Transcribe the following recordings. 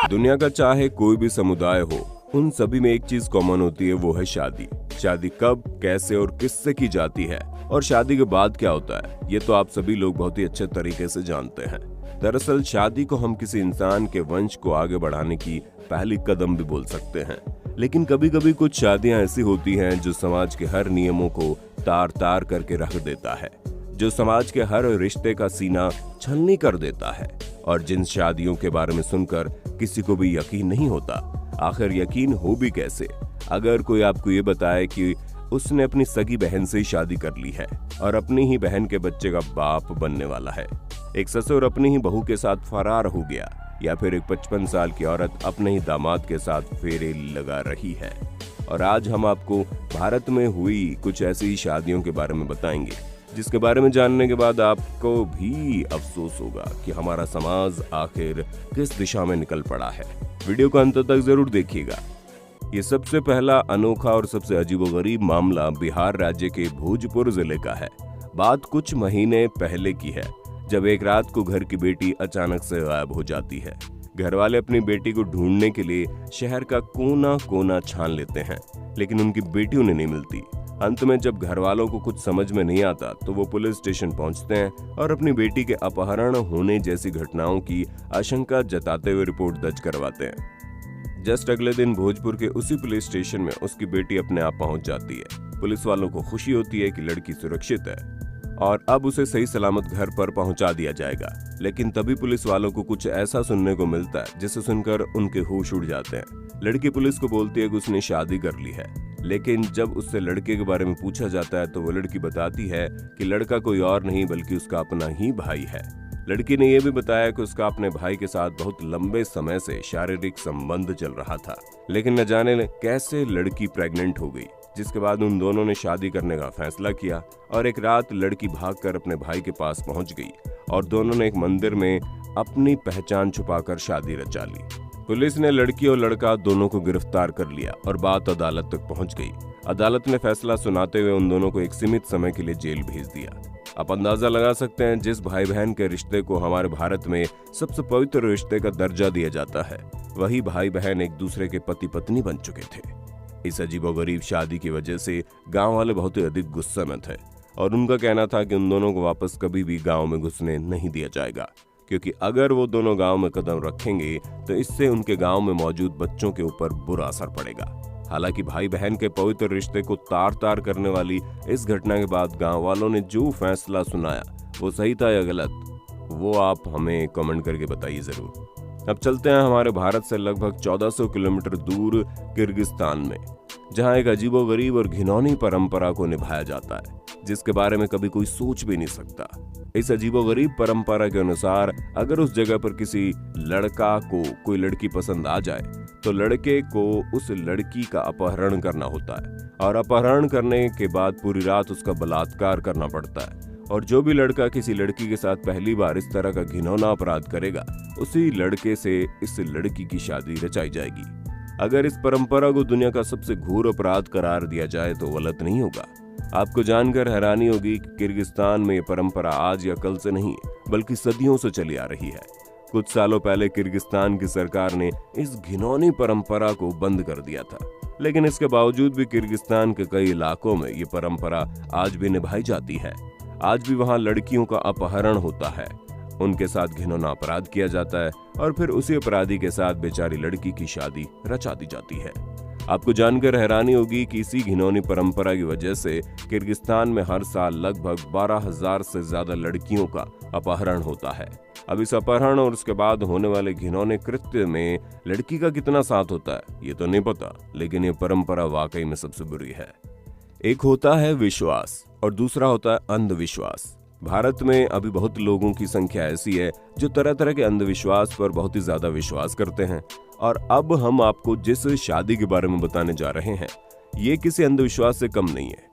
दुनिया का चाहे कोई भी समुदाय हो, उन सभी में एक चीज कॉमन होती है, वो है शादी। शादी कब, कैसे और किससे की जाती है और शादी के बाद क्या होता है, ये तो आप सभी लोग बहुत ही अच्छे तरीके से जानते हैं। दरअसल शादी को हम किसी इंसान के वंश को आगे बढ़ाने की पहली कदम भी बोल सकते हैं। लेकिन कभी कभी कुछ शादियां ऐसी होती हैं जो समाज के हर नियमों को तार तार करके रख देता है, जो समाज के हर रिश्ते का सीना छलनी कर देता है, और जिन शादियों के बारे में सुनकर किसी को भी यकीन नहीं होता। आखिर यकीन हो भी कैसे अगर कोई आपको ये बताए कि उसने अपनी सगी बहन से ही शादी कर ली है और अपनी ही बहन के बच्चे का बाप बनने वाला है। एक ससुर अपनी ही बहू के साथ फरार हो गया, या फिर एक 55 साल की औरत अपने ही दामाद के साथ फेरे लगा रही है। और आज हम आपको भारत में हुई कुछ ऐसी शादियों के बारे में बताएंगे, जिसके बारे में जानने के बाद आपको भी अफसोस होगा कि हमारा समाज आखिर किस दिशा में निकल पड़ा है। वीडियो को अंत तक जरूर देखिएगा। ये सबसे पहला अनोखा और सबसे अजीबोगरीब मामला बिहार राज्य के भोजपुर जिले का है। बात कुछ महीने पहले की है, जब एक रात को घर की बेटी अचानक से गायब हो जाती है। घर वाले अपनी बेटी को ढूंढने के लिए शहर का कोना कोना छान लेते हैं, लेकिन उनकी बेटी उन्हें नहीं मिलती। अंत में जब घर वालों को कुछ समझ में नहीं आता तो वो पुलिस स्टेशन पहुंचते हैं और अपनी बेटी के अपहरण होने जैसी घटनाओं की आशंका जताते हुए रिपोर्ट दर्ज करवाते हैं। जस्ट अगले दिन भोजपुर के उसी पुलिस स्टेशन में उसकी बेटी अपने आप पहुंच जाती है। पुलिस वालों को खुशी होती है कि लड़की सुरक्षित है और अब उसे सही सलामत घर पर पहुंचा दिया जाएगा। लेकिन तभी पुलिस वालों को कुछ ऐसा सुनने को मिलता है जिसे सुनकर उनके होश उड़ जाते हैं। लड़की पुलिस को बोलती है कि उसने शादी कर ली है, लेकिन जब उससे लड़के के बारे में पूछा जाता है तो वो लड़की बताती है कि लड़का कोई और नहीं बल्कि उसका अपना ही भाई है। लड़की ने यह भी बताया कि उसका अपने भाई के साथ बहुत लंबे समय से शारीरिक संबंध चल रहा था, लेकिन न जाने कैसे लड़की प्रेग्नेंट हो गई, जिसके बाद उन दोनों ने शादी करने का फैसला किया। और एक रात लड़की भागकर अपने भाई के पास पहुंच गई और दोनों ने एक मंदिर में अपनी पहचान छुपाकर शादी रचा ली। पुलिस ने लड़की और लड़का दोनों को गिरफ्तार कर लिया और बात अदालत तक पहुंच गई। अदालत ने फैसला सुनाते हुए उन दोनों को एक सीमित समय के लिए जेल भेज दिया। आप अंदाजा लगा सकते हैं, जिस भाई बहन के रिश्ते को हमारे भारत में सबसे पवित्र रिश्ते का दर्जा दिया जाता है, वही भाई बहन एक दूसरे के पति पत्नी बन चुके थे। इस अजीबोगरीब शादी की वजह से गांव वाले बहुत ही अधिक गुस्से में थे और उनका कहना था कि उन दोनों को वापस कभी भी गांव में घुसने नहीं दिया जाएगा, क्योंकि अगर वो दोनों गांव में कदम रखेंगे तो इससे उनके गांव में मौजूद बच्चों के ऊपर बुरा असर पड़ेगा। हालांकि भाई बहन के पवित्र रिश्ते को तार तार करने वाली इस घटना के बाद गांव वालों ने जो फैसला सुनाया वो सही था या गलत, वो आप हमें कमेंट करके बताइए जरूर। अब चलते हैं हमारे भारत से लगभग 1400 किलोमीटर दूर किर्गिस्तान में, जहां एक अजीबोगरीब और घिनौनी परंपरा को निभाया जाता है, जिसके बारे में कभी कोई सोच भी नहीं सकता। इस अजीबोगरीब परंपरा के अनुसार अगर उस जगह पर किसी लड़का को कोई लड़की पसंद आ जाए तो लड़के को उस लड़की का अपहरण करना होता है और अपहरण करने के बाद पूरी रात उसका बलात्कार करना पड़ता है। और जो भी लड़का किसी लड़की के साथ पहली बार इस तरह का घिनौना अपराध करेगा, उसी लड़के से इस लड़की की शादी रचाई जाएगी। अगर इस परंपरा को दुनिया का सबसे घोर अपराध करार दिया जाए तो गलत नहीं होगा। आपको जानकर हैरानी होगी कि किर्गिस्तान में ये परंपरा आज या कल से नहीं बल्कि सदियों से चली आ रही है। कुछ सालों पहले किर्गिस्तान की सरकार ने इस घिनौनी परंपरा को बंद कर दिया था, लेकिन इसके बावजूद भी किर्गिस्तान के कई इलाकों में ये परंपरा आज भी निभाई जाती है। आज भी वहां लड़कियों का अपहरण होता है, उनके साथ घिनौना अपराध किया जाता है और फिर उसी अपराधी के साथ बेचारी लड़की की शादी रचा दी जाती है। आपको जानकर हैरानी होगी कि इसी घिनौनी परंपरा की वजह से किर्गिस्तान में हर साल लगभग 12,000 से ज्यादा लड़कियों का अपहरण होता है। अब इस अपहरण और उसके बाद होने वाले घिनौने कृत्य में लड़की का कितना साथ होता है ये तो नहीं पता, लेकिन ये परंपरा वाकई में सबसे बुरी है। एक होता है विश्वास और दूसरा होता है अंधविश्वास। भारत में अभी बहुत लोगों की संख्या ऐसी है जो तरह तरह के अंधविश्वास पर बहुत ही ज्यादा विश्वास करते हैं। और अब हम आपको जिस शादी के बारे में बताने जा रहे हैं, ये किसी अंधविश्वास से कम नहीं है।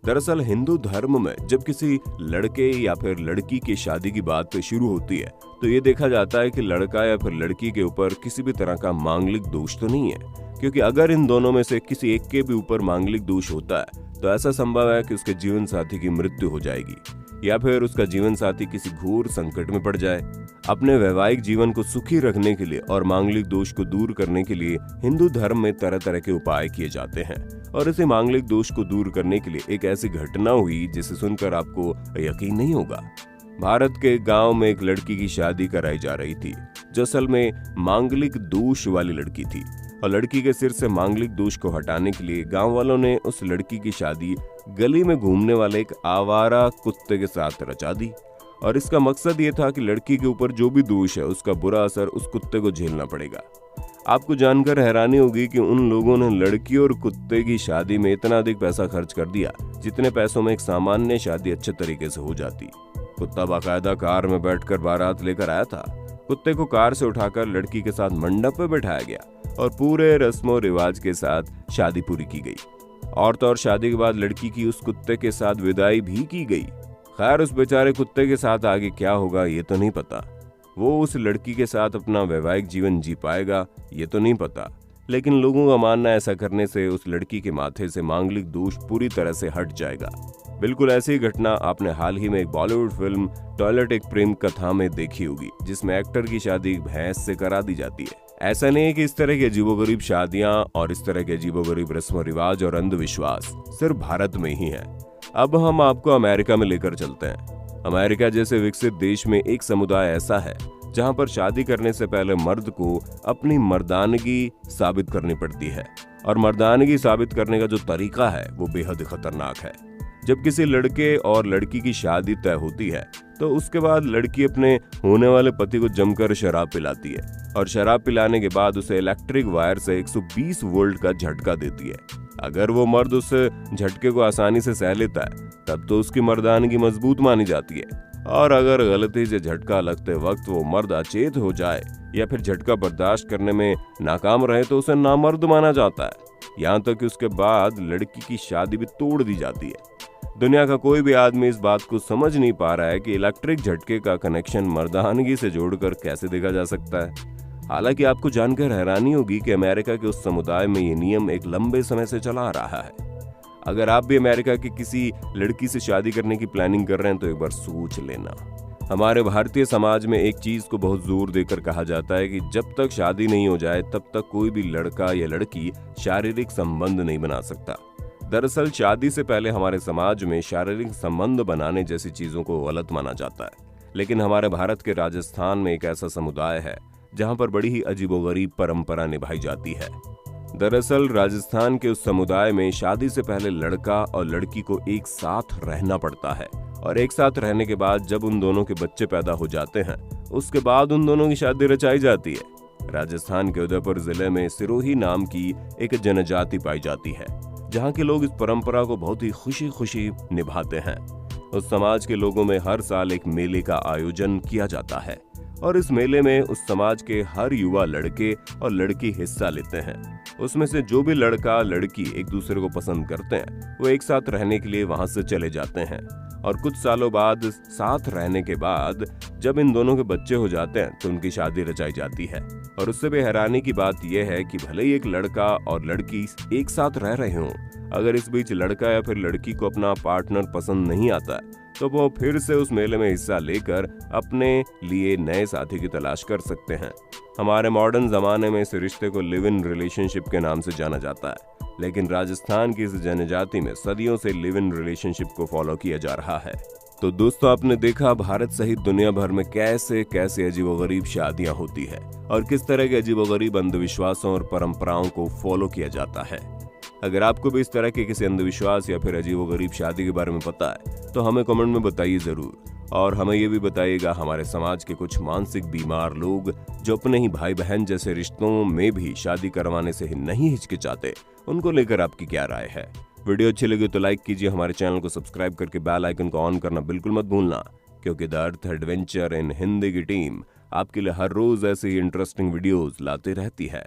दरअसल हिंदू धर्म में जब किसी लड़के या फिर लड़की की शादी की बात शुरू होती है तो ये देखा जाता है कि लड़का या फिर लड़की के ऊपर किसी भी तरह का मांगलिक दोष तो नहीं है, क्योंकि अगर इन दोनों में से किसी एक के भी ऊपर मांगलिक दोष होता है तो ऐसा संभव है कि उसके जीवन साथी की मृत्यु हो जाएगी। या फिर उसका जीवन साथी किसी घोर संकट में पड़ जाए। अपने वैवाहिक जीवन को सुखी रखने के लिए और मांगलिक दोष को दूर करने के लिए हिंदू धर्म में तरह तरह के उपाय किए जाते हैं। और इसे मांगलिक दोष को दूर करने के लिए एक ऐसी घटना हुई जिसे सुनकर आपको यकीन नहीं होगा। भारत के गांव में एक लड़की की शादी कराई जा रही थी जो असल में मांगलिक दोष वाली लड़की थी, और लड़की के सिर से मांगलिक दोष को हटाने के लिए गांव वालों ने उस लड़की की शादी गली में घूमने वाले एक आवारा कुत्ते के साथ रचा दी। और इसका मकसद ये था कि लड़की के ऊपर जो भी दोष है उसका बुरा असर उस कुत्ते को झेलना पड़ेगा। आपको जानकर हैरानी होगी कि उन लोगों ने लड़की और कुत्ते की शादी में इतना अधिक पैसा खर्च कर दिया जितने पैसों में एक सामान्य शादी अच्छे तरीके से हो जाती। कुत्ता बाकायदा कार में बैठकर बारात लेकर आया था। कुत्ते को कार से उठाकर लड़की के साथ मंडप पे बैठाया गया और पूरे रस्मों रिवाज के साथ शादी पूरी की गई। और शादी के बाद लड़की की उस कुत्ते के साथ विदाई भी की गई। खैर, उस बेचारे कुत्ते के साथ आगे क्या होगा ये तो नहीं पता। वो उस लड़की के साथ अपना वैवाहिक जीवन जी पाएगा ये तो नहीं पता, लेकिन लोगों का मानना है ऐसा करने से उस लड़की के माथे से मांगलिक दोष पूरी तरह से हट जाएगा। बिल्कुल ऐसी ही घटना आपने हाल ही में एक बॉलीवुड फिल्म टॉयलेट एक प्रेम कथा में देखी होगी, जिसमें एक्टर की शादी भैंस से करा दी जाती है। ऐसा नहीं है कि इस तरह की अजीबोगरीब शादियां और इस तरह के अजीबोगरीब रस्म रिवाज और अंधविश्वास सिर्फ भारत में ही है। अब हम आपको अमेरिका में लेकर चलते हैं। अमेरिका जैसे विकसित देश में एक समुदाय ऐसा है जहां पर शादी करने से पहले मर्द को अपनी मर्दानगी साबित करनी पड़ती है, और मर्दानगी साबित करने का जो तरीका है वो बेहद खतरनाक है। जब किसी लड़के और लड़की की शादी तय होती है तो उसके बाद लड़की अपने होने वाले पति को जमकर शराब पिलाती है, और शराब पिलाने के बाद उसे इलेक्ट्रिक वायर से 120 वोल्ट का झटका देती है। अगर वो मर्द उस झटके को आसानी से सह लेता है तब तो उसकी मर्दानगी मजबूत मानी जाती है, और अगर गलती से झटका लगते वक्त वो मर्द अचेत हो जाए या फिर झटका बर्दाश्त करने में नाकाम रहे तो उसे नामर्द माना जाता है। यहाँ तक कि उसके बाद लड़की की शादी भी तोड़ दी जाती है। दुनिया का कोई भी आदमी इस बात को समझ नहीं पा रहा है कि इलेक्ट्रिक झटके का कनेक्शन मर्दानगी से जोड़कर कैसे देखा जा सकता है। हालांकि आपको जानकर हैरानी होगी कि अमेरिका के उस समुदाय में ये नियम एक लंबे समय से चला आ रहा है। अगर आप भी अमेरिका की किसी लड़की से शादी करने की प्लानिंग कर रहे हैं तो एक बार सोच लेना। हमारे भारतीय समाज में एक चीज को बहुत जोर देकर कहा जाता है कि जब तक शादी नहीं हो जाए तब तक कोई भी लड़का या लड़की शारीरिक संबंध नहीं बना सकता। दरअसल शादी से पहले हमारे समाज में शारीरिक संबंध बनाने जैसी चीजों को गलत माना जाता है, लेकिन हमारे भारत के राजस्थान में एक ऐसा समुदाय है जहां पर बड़ी ही अजीबोगरीब परंपरा निभाई जाती है। दरअसल राजस्थान के उस समुदाय में शादी से पहले लड़का और लड़की को एक साथ रहना पड़ता है, और एक साथ रहने के बाद जब उन दोनों के बच्चे पैदा हो जाते हैं उसके बाद उन दोनों की शादी रचाई जाती है। राजस्थान के उदयपुर जिले में सिरोही नाम की एक जनजाति पाई जाती है जहाँ के लोग इस परंपरा को बहुत ही खुशी खुशी निभाते हैं। उस समाज के लोगों में हर साल एक मेले का आयोजन किया जाता है, और इस मेले में उस समाज के हर युवा लड़के और लड़की हिस्सा लेते हैं। उसमें से जो भी लड़का लड़की एक दूसरे को पसंद करते हैं वो एक साथ रहने के लिए वहां से चले जाते हैं, और कुछ सालों बाद साथ रहने के बाद जब इन दोनों के बच्चे हो जाते हैं तो उनकी शादी रचाई जाती है। और उससे भी हैरानी की बात यह है कि भले ही एक लड़का और लड़की एक साथ रह रहे हों, अगर इस बीच लड़का या फिर लड़की को अपना पार्टनर पसंद नहीं आता तो वो फिर से उस मेले में हिस्सा लेकर अपने लिए नए साथी की तलाश कर सकते हैं। हमारे मॉडर्न जमाने में इस रिश्ते को लिव इन रिलेशनशिप के नाम से जाना जाता है, लेकिन राजस्थान की इस जनजाति में सदियों से लिव इन रिलेशनशिप को फॉलो किया जा रहा है। तो दोस्तों, आपने देखा भारत सहित दुनिया भर में कैसे कैसे अजीबोगरीब शादियां होती है और किस तरह के अजीबोगरीब अंधविश्वासों और परंपराओं को फॉलो किया जाता है। अगर आपको भी इस तरह के किसी अंधविश्वास या फिर अजीबोगरीब शादी के बारे में पता है तो हमें कमेंट में बताइए जरूर, और हमें ये भी बताइएगा हमारे समाज के कुछ मानसिक बीमार लोग जो अपने ही भाई बहन जैसे रिश्तों में भी शादी करवाने से ही नहीं हिचकिचाते, उनको लेकर आपकी क्या राय है। वीडियो अच्छी लगी तो लाइक कीजिए, हमारे चैनल को सब्सक्राइब करके बेल आइकन को ऑन करना बिल्कुल मत भूलना, क्योंकि the earth adventure in Hindi की टीम आपके लिए हर रोज ऐसे ही इंटरेस्टिंग वीडियोस लाते रहती है।